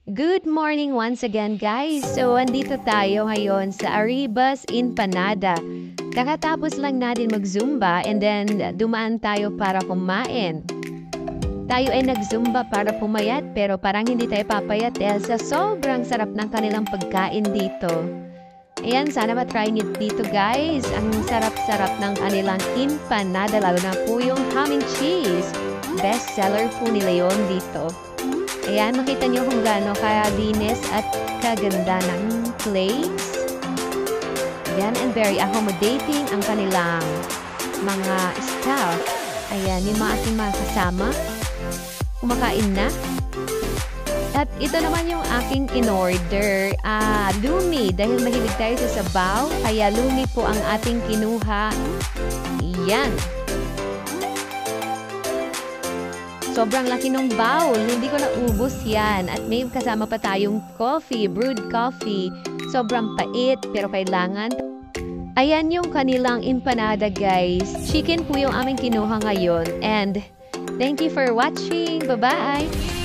Good morning once again, guys. So, andito tayo ngayon sa Arribas Empanada. Kakatapos lang natin mag-zumba and then dumaan tayo para kumain. Tayo ay nag-zumba para pumayat pero parang hindi tayo papayat dahil sa sobrang sarap ng kanilang pagkain dito. Ayan, sana matry niyo dito, guys. Ang sarap-sarap ng kanilang empanada, lalo na po yung ham and cheese. Best seller po nila yon dito. Ayan, makita niyo kung gaano kalinis at kaganda ng place. Ayan, and very accommodating ang kanilang mga staff. Ayan, yung mga ating mga kasama. Kumakain na. At ito naman yung aking in-order. Lumi. Dahil mahilig tayo sa sabaw, kaya lumi po ang ating kinuha. Ayan. Sobrang laki ng bowl. Hindi ko naubos yan. At may kasama pa tayong coffee, brewed coffee. Sobrang pait, pero kailangan. Ayan yung kanilang empanada, guys. Chicken po yung aming kinuha ngayon. And thank you for watching. Bye-bye!